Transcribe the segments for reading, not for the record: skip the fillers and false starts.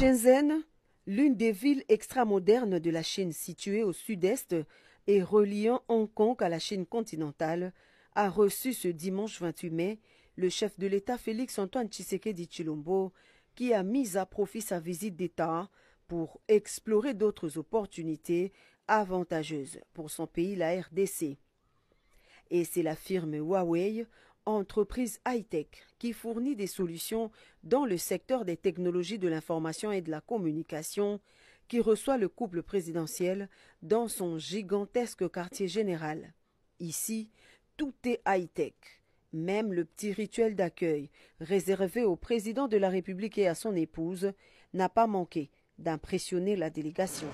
Shenzhen, l'une des villes extramodernes de la Chine située au sud-est et reliant Hong Kong à la Chine continentale, a reçu ce dimanche 28 mai le chef de l'État Félix-Antoine Tshisekedi Tshilombo, qui a mis à profit sa visite d'État pour explorer d'autres opportunités avantageuses pour son pays, la RDC. Et c'est la firme Huawei, entreprise high-tech, qui fournit des solutions dans le secteur des technologies de l'information et de la communication, qui reçoit le couple présidentiel dans son gigantesque quartier général. Ici, tout est high-tech. Même le petit rituel d'accueil, réservé au président de la République et à son épouse, n'a pas manqué d'impressionner la délégation.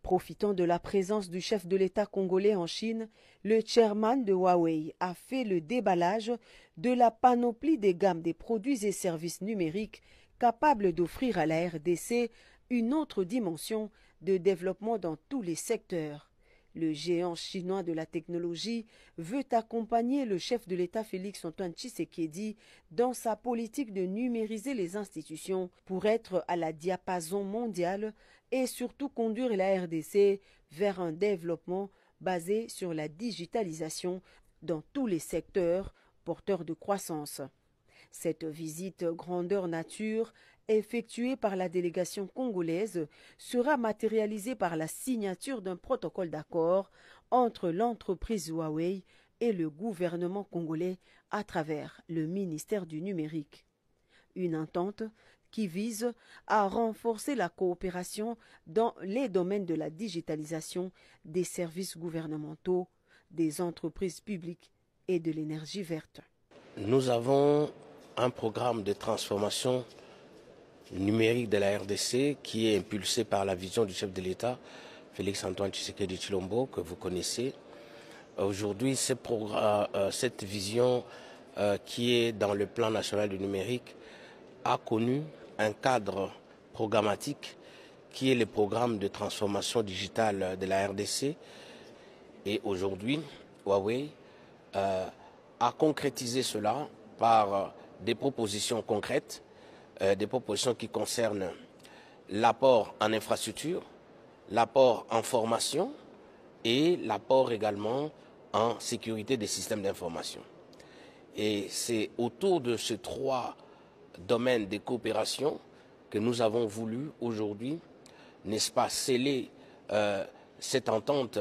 Profitant de la présence du chef de l'État congolais en Chine, le chairman de Huawei a fait le déballage de la panoplie des gammes des produits et services numériques capables d'offrir à la RDC une autre dimension de développement dans tous les secteurs. Le géant chinois de la technologie veut accompagner le chef de l'État Félix-Antoine Tshisekedi dans sa politique de numériser les institutions pour être à la diapason mondial et surtout conduire la RDC vers un développement basé sur la digitalisation dans tous les secteurs porteurs de croissance. Cette visite grandeur nature effectuée par la délégation congolaise sera matérialisée par la signature d'un protocole d'accord entre l'entreprise Huawei et le gouvernement congolais à travers le ministère du numérique. Une entente qui vise à renforcer la coopération dans les domaines de la digitalisation, des services gouvernementaux, des entreprises publiques et de l'énergie verte. Nous avons un programme de transformation numérique de la RDC qui est impulsé par la vision du chef de l'État, Félix-Antoine Tshisekedi Tshilombo, que vous connaissez. Aujourd'hui, cette vision qui est dans le plan national du numérique a connu un cadre programmatique qui est le programme de transformation digitale de la RDC. Et aujourd'hui, Huawei a concrétisé cela par des propositions concrètes, des propositions qui concernent l'apport en infrastructure, l'apport en formation et l'apport également en sécurité des systèmes d'information. Et c'est autour de ces trois domaines de coopération que nous avons voulu aujourd'hui, n'est-ce pas, sceller cette entente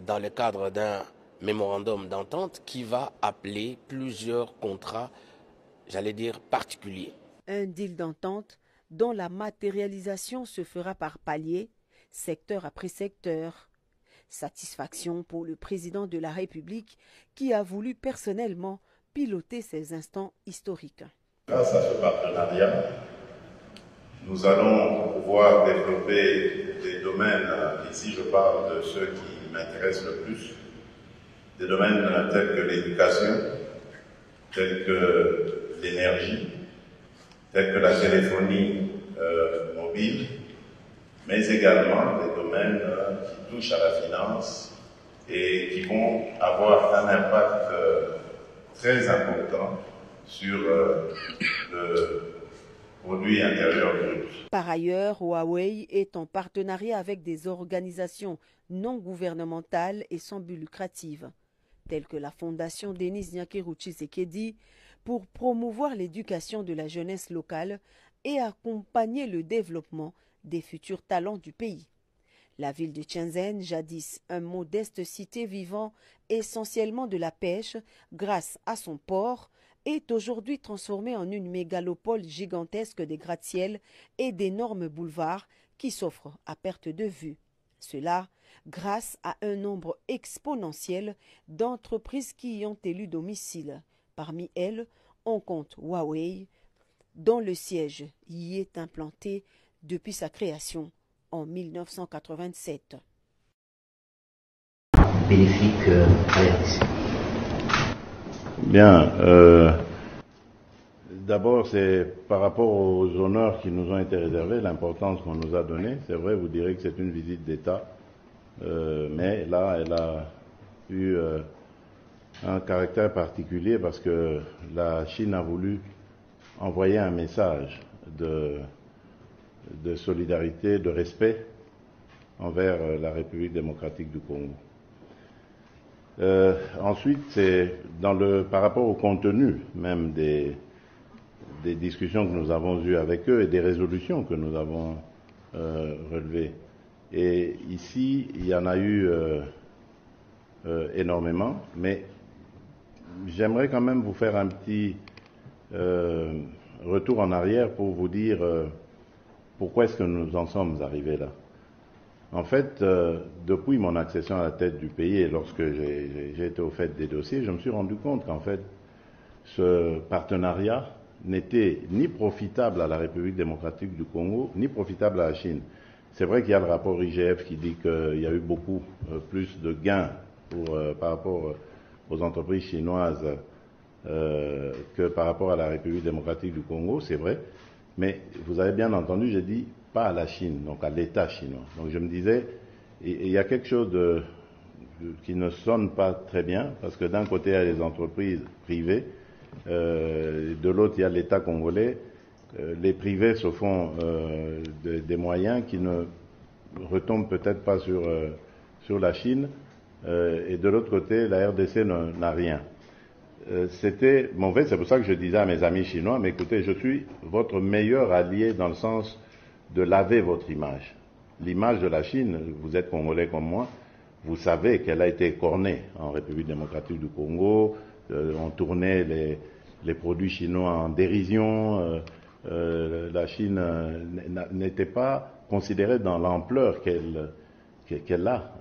dans le cadre d'un mémorandum d'entente qui va appeler plusieurs contrats, j'allais dire, particuliers. Un deal d'entente dont la matérialisation se fera par paliers, secteur après secteur. Satisfaction pour le président de la République qui a voulu personnellement piloter ces instants historiques. Grâce à ce partenariat, nous allons pouvoir développer des domaines, ici je parle de ceux qui m'intéressent le plus, des domaines tels que l'éducation, tels que l'énergie, tels que la téléphonie mobile, mais également des domaines qui touchent à la finance et qui vont avoir un impact très important sur le produit intérieur brut. Par ailleurs, Huawei est en partenariat avec des organisations non gouvernementales et sans but lucratif, telles que la Fondation Denis Nyakeru Tshisekedi, pour promouvoir l'éducation de la jeunesse locale et accompagner le développement des futurs talents du pays. La ville de Shenzhen, jadis un modeste cité vivant essentiellement de la pêche grâce à son port, est aujourd'hui transformée en une mégalopole gigantesque des gratte-ciels et d'énormes boulevards qui s'offrent à perte de vue. Cela grâce à un nombre exponentiel d'entreprises qui y ont élu domicile. Parmi elles, on compte Huawei, dont le siège y est implanté depuis sa création en 1987. Bénéfique à la RDC. Bien. D'abord, c'est par rapport aux honneurs qui nous ont été réservés, l'importance qu'on nous a donnée. C'est vrai, vous direz que c'est une visite d'État, mais là, elle a eu un caractère particulier parce que la Chine a voulu envoyer un message de solidarité, de respect envers la République démocratique du Congo. Ensuite, c'est par rapport au contenu même des discussions que nous avons eues avec eux et des résolutions que nous avons relevées. Et ici, il y en a eu énormément, mais j'aimerais quand même vous faire un petit retour en arrière pour vous dire pourquoi est-ce que nous en sommes arrivés là. En fait, depuis mon accession à la tête du pays et lorsque j'ai été au fait des dossiers, je me suis rendu compte qu'en fait, ce partenariat n'était ni profitable à la République démocratique du Congo, ni profitable à la Chine. C'est vrai qu'il y a le rapport IGF qui dit qu'il y a eu beaucoup plus de gains par rapport aux entreprises chinoises que par rapport à la République démocratique du Congo, c'est vrai. Mais vous avez bien entendu, j'ai dit pas à la Chine, donc à l'État chinois. Donc je me disais, il y a quelque chose qui ne sonne pas très bien, parce que d'un côté il y a les entreprises privées, de l'autre il y a l'État congolais. Les privés se font des moyens qui ne retombent peut-être pas sur la Chine, et de l'autre côté la RDC n'a rien. C'était mauvais, c'est pour ça que je disais à mes amis chinois, mais écoutez, je suis votre meilleur allié dans le sens de laver votre image. L'image de la Chine, vous êtes congolais comme moi, vous savez qu'elle a été écornée en République démocratique du Congo, on tournait les produits chinois en dérision, la Chine n'était pas considérée dans l'ampleur qu'elle a,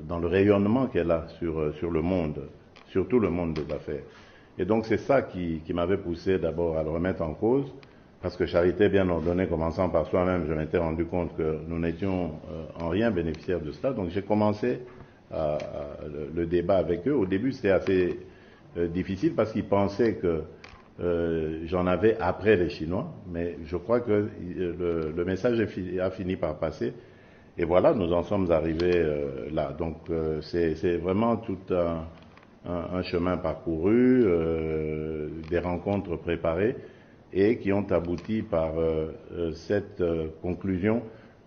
dans le rayonnement qu'elle a sur le monde, surtout le monde des affaires. Et donc c'est ça qui m'avait poussé d'abord à le remettre en cause, parce que charité bien ordonnée, commençant par soi-même, je m'étais rendu compte que nous n'étions en rien bénéficiaires de cela. Donc j'ai commencé le débat avec eux. Au début c'était assez difficile parce qu'ils pensaient que j'en avais après les Chinois, mais je crois que le message a fini par passer. Et voilà, nous en sommes arrivés là. Donc c'est vraiment tout un chemin parcouru, des rencontres préparées et qui ont abouti par cette conclusion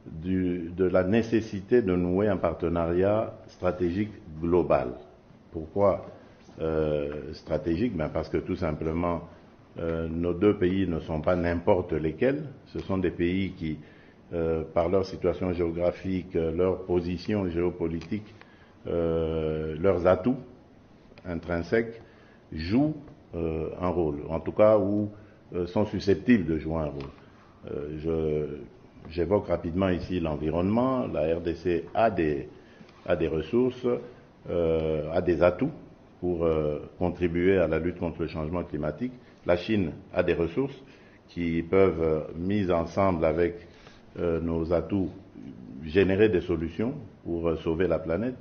de la nécessité de nouer un partenariat stratégique global. Pourquoi stratégique? Parce que tout simplement, nos deux pays ne sont pas n'importe lesquels, ce sont des pays qui, par leur situation géographique, leur position géopolitique, leurs atouts intrinsèques, jouent un rôle, en tout cas où sont susceptibles de jouer un rôle. J'évoque rapidement ici l'environnement. La RDC a des ressources, a des atouts pour contribuer à la lutte contre le changement climatique. La Chine a des ressources qui peuvent, mises ensemble avec nos atouts, générer des solutions pour sauver la planète.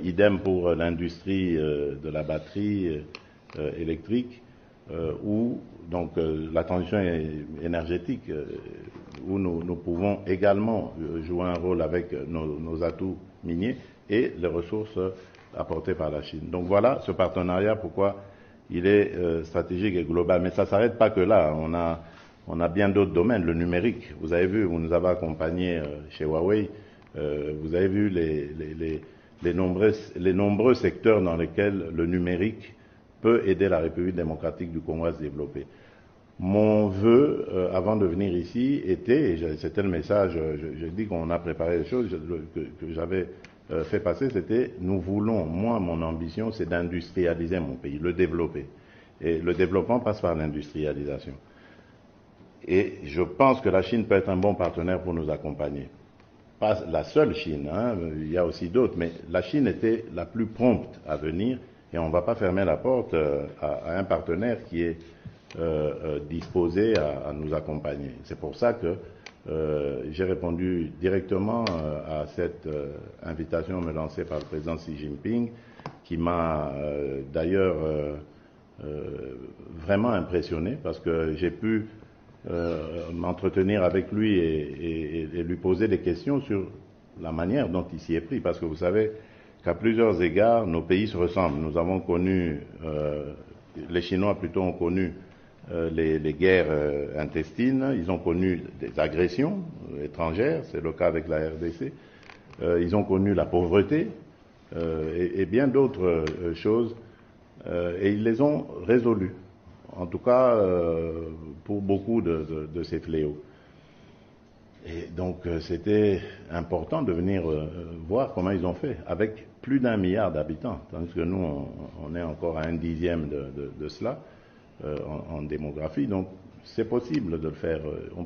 Idem pour l'industrie de la batterie électrique, ou donc la transition énergétique, où nous pouvons également jouer un rôle avec nos atouts miniers et les ressources apportées par la Chine. Donc voilà ce partenariat, pourquoi il est stratégique et global. Mais ça ne s'arrête pas que là, on a bien d'autres domaines. Le numérique, vous avez vu, vous nous avez accompagnés chez Huawei, vous avez vu les nombreux secteurs dans lesquels le numérique peut aider la République démocratique du Congo à se développer. Mon vœu, avant de venir ici, était, et c'était le message, je dis qu'on a préparé les choses, que j'avais fait passer, c'était, nous voulons, moi, mon ambition, c'est d'industrialiser mon pays, le développer. Et le développement passe par l'industrialisation. Et je pense que la Chine peut être un bon partenaire pour nous accompagner. Pas la seule Chine, hein, il y a aussi d'autres, mais la Chine était la plus prompte à venir, et on ne va pas fermer la porte à un partenaire qui est disposé à nous accompagner. C'est pour ça que j'ai répondu directement à cette invitation me lancée par le président Xi Jinping, qui m'a d'ailleurs vraiment impressionné, parce que j'ai pu m'entretenir avec lui et lui poser des questions sur la manière dont il s'y est pris, parce que vous savez qu'à plusieurs égards, nos pays se ressemblent. Nous avons connu, les Chinois plutôt ont connu les guerres intestines, ils ont connu des agressions étrangères, c'est le cas avec la RDC, ils ont connu la pauvreté et bien d'autres choses, et ils les ont résolues, en tout cas pour beaucoup de ces fléaux. Et donc c'était important de venir voir comment ils ont fait, avec plus d'1 milliard d'habitants, tandis que nous on est encore à 1/10 de cela en démographie. Donc c'est possible de le faire. On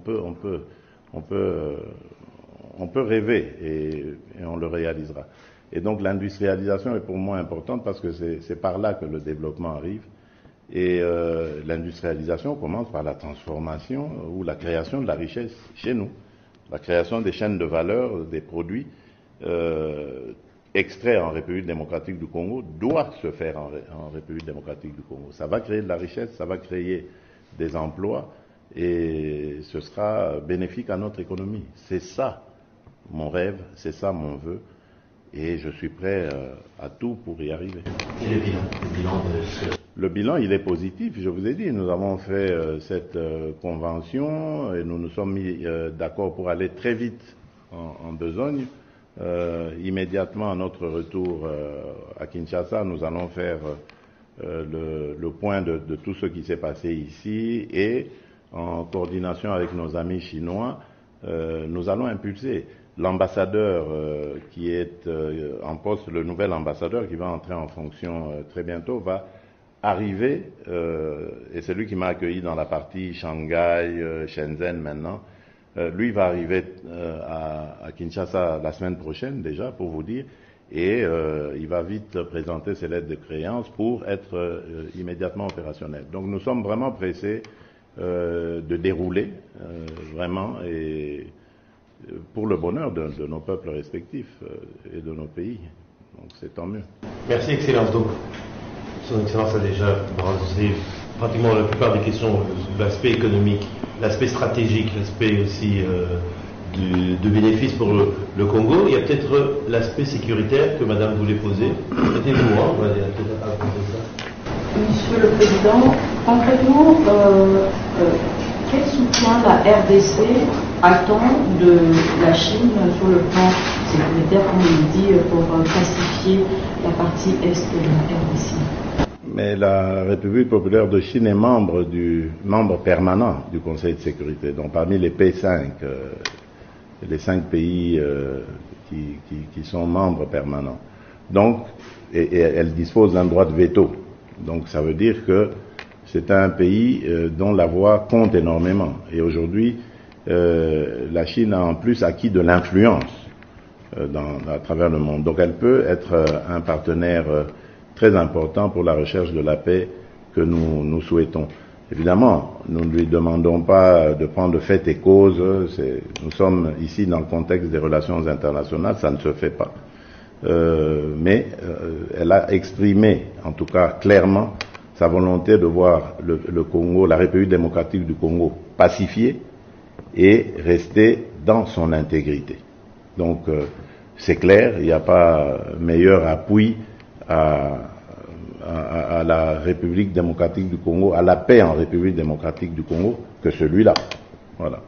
peut rêver et on le réalisera. Et donc l'industrialisation est pour moi importante parce que c'est par là que le développement arrive. Et l'industrialisation commence par la transformation ou la création de la richesse chez nous. La création des chaînes de valeur des produits extraits en République démocratique du Congo doit se faire en République démocratique du Congo. Ça va créer de la richesse, ça va créer des emplois et ce sera bénéfique à notre économie. C'est ça mon rêve, c'est ça mon vœu et je suis prêt à tout pour y arriver. Et le bilan de ce... Le bilan, il est positif, je vous ai dit. Nous avons fait cette convention et nous nous sommes mis d'accord pour aller très vite en besogne. Immédiatement à notre retour à Kinshasa, nous allons faire le point de tout ce qui s'est passé ici et en coordination avec nos amis chinois, nous allons impulser. L'ambassadeur qui est en poste, le nouvel ambassadeur qui va entrer en fonction très bientôt, va arrivé, et c'est lui qui m'a accueilli dans la partie Shanghai, Shenzhen maintenant, lui va arriver à Kinshasa la semaine prochaine déjà, pour vous dire, et il va vite présenter ses lettres de créance pour être immédiatement opérationnel. Donc nous sommes vraiment pressés de dérouler, vraiment, et pour le bonheur de nos peuples respectifs et de nos pays. Donc c'est tant mieux. Merci, Excellence. Donc, Son Excellence a déjà brassé pratiquement la plupart des questions, l'aspect économique, l'aspect stratégique, l'aspect aussi de bénéfice pour le Congo. Il y a peut-être l'aspect sécuritaire que Madame voulait poser. Mettez-vous, on va peut-être aborder ça. Monsieur le Président, concrètement, quel soutien la RDC attend de la Chine sur le plan sécuritaire, comme il dit, pour pacifier la partie est de la RDC? Mais la République populaire de Chine est membre permanent du Conseil de sécurité. Donc parmi les P5, les 5 pays qui sont membres permanents. Donc, et elle dispose d'un droit de veto. Donc ça veut dire que c'est un pays dont la voix compte énormément. Et aujourd'hui, la Chine a en plus acquis de l'influence à travers le monde. Donc elle peut être un partenaire très important pour la recherche de la paix que nous souhaitons. Évidemment, nous ne lui demandons pas de prendre fait et cause. Nous sommes ici dans le contexte des relations internationales, ça ne se fait pas. Mais elle a exprimé, en tout cas clairement, sa volonté de voir le Congo, la République démocratique du Congo, pacifiée et rester dans son intégrité. Donc, c'est clair, il n'y a pas meilleur appui à la République démocratique du Congo, à la paix en République démocratique du Congo, que celui-là. Voilà.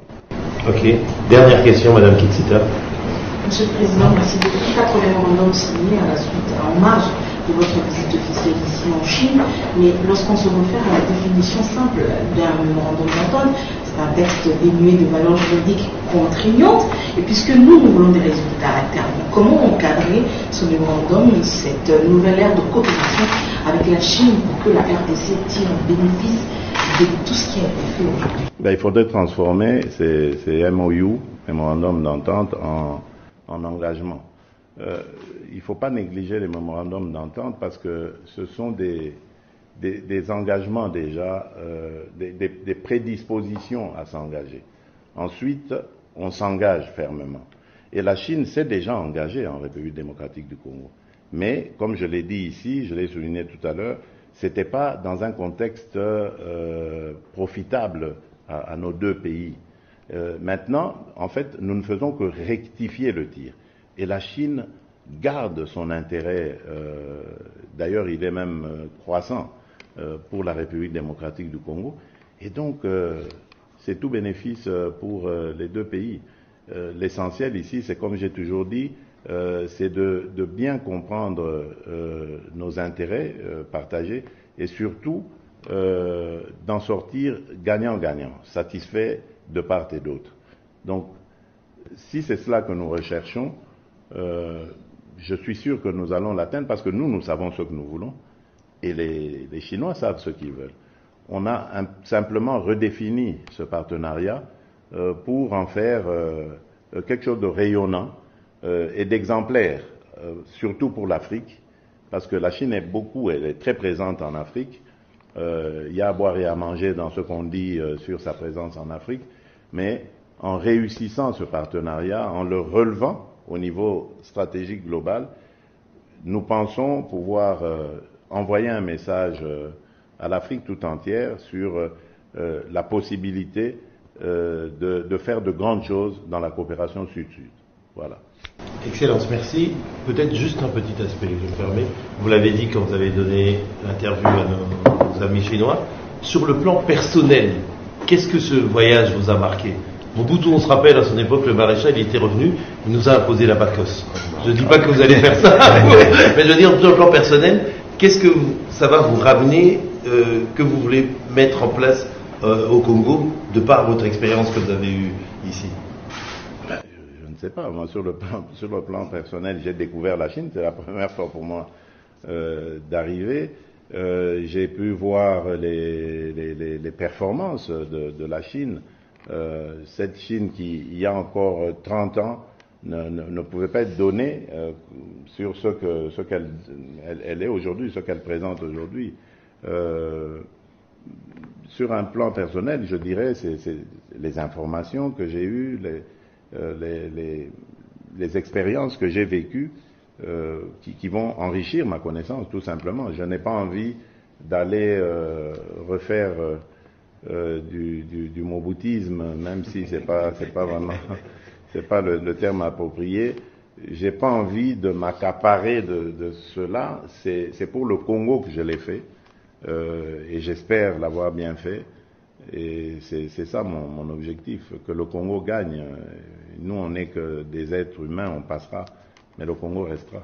Ok. Dernière question, Madame Kitsita. Monsieur le Président, merci beaucoup. 4 mémorandums signés à la suite, en marge de votre visite officielle ici en Chine, mais lorsqu'on se réfère à la définition simple d'un mémorandum d'entente, c'est un texte dénué de valeur juridique contraignante, et puisque nous voulons des résultats à terme, comment encadrer ce mémorandum, cette nouvelle ère de coopération avec la Chine pour que la RDC tire bénéfice de tout ce qui a été fait aujourd'hui? Il faudrait transformer ces MOU, mémorandum d'entente, en engagement. Il ne faut pas négliger les mémorandums d'entente parce que ce sont des engagements déjà, des prédispositions à s'engager. Ensuite, on s'engage fermement. Et la Chine s'est déjà engagée en République démocratique du Congo. Mais, comme je l'ai dit ici, je l'ai souligné tout à l'heure, c'était pas dans un contexte profitable à nos deux pays. Maintenant, en fait, nous ne faisons que rectifier le tir. Et la Chine garde son intérêt, d'ailleurs il est même croissant pour la République démocratique du Congo, et donc c'est tout bénéfice pour les deux pays. L'essentiel ici, c'est comme j'ai toujours dit, c'est de bien comprendre nos intérêts partagés et surtout d'en sortir gagnant-gagnant, satisfait de part et d'autre. Donc, si c'est cela que nous recherchons, je suis sûr que nous allons l'atteindre parce que nous savons ce que nous voulons et les Chinois savent ce qu'ils veulent. On a simplement redéfini ce partenariat pour en faire quelque chose de rayonnant et d'exemplaire, surtout pour l'Afrique, parce que la Chine elle est très présente en Afrique. Il y a à boire et à manger dans ce qu'on dit sur sa présence en Afrique, mais en réussissant ce partenariat, en le relevant au niveau stratégique global, nous pensons pouvoir envoyer un message à l'Afrique tout entière sur la possibilité de faire de grandes choses dans la coopération sud-sud. Voilà. Excellence, merci. Peut-être juste un petit aspect, je me permets. Vous l'avez dit quand vous avez donné l'interview à nos amis chinois. Sur le plan personnel, qu'est-ce que ce voyage vous a marqué? Mobutu, on se rappelle, à son époque, le maréchal, il était revenu, il nous a imposé la Bacchus. Je ne dis pas que vous allez faire ça, mais je veux dire, sur le plan personnel, qu'est-ce que ça va vous ramener, que vous voulez mettre en place au Congo, de par votre expérience que vous avez eue ici? Je ne sais pas, moi sur le plan personnel, j'ai découvert la Chine, c'est la première fois pour moi d'arriver. J'ai pu voir les performances de la Chine. Cette Chine qui, il y a encore 30 ans, ne pouvait pas être donnée sur ce qu'elle est aujourd'hui, ce qu'elle présente aujourd'hui. Sur un plan personnel, je dirais, c'est les informations que j'ai eues, les expériences que j'ai vécues qui vont enrichir ma connaissance, tout simplement. Je n'ai pas envie d'aller refaire du mobutisme, même si c'est pas vraiment, c'est pas le terme approprié. J'ai pas envie de m'accaparer de cela. C'est pour le Congo que je l'ai fait, et j'espère l'avoir bien fait. Et c'est ça mon objectif, que le Congo gagne. Nous, on n'est que des êtres humains, on passera, mais le Congo restera.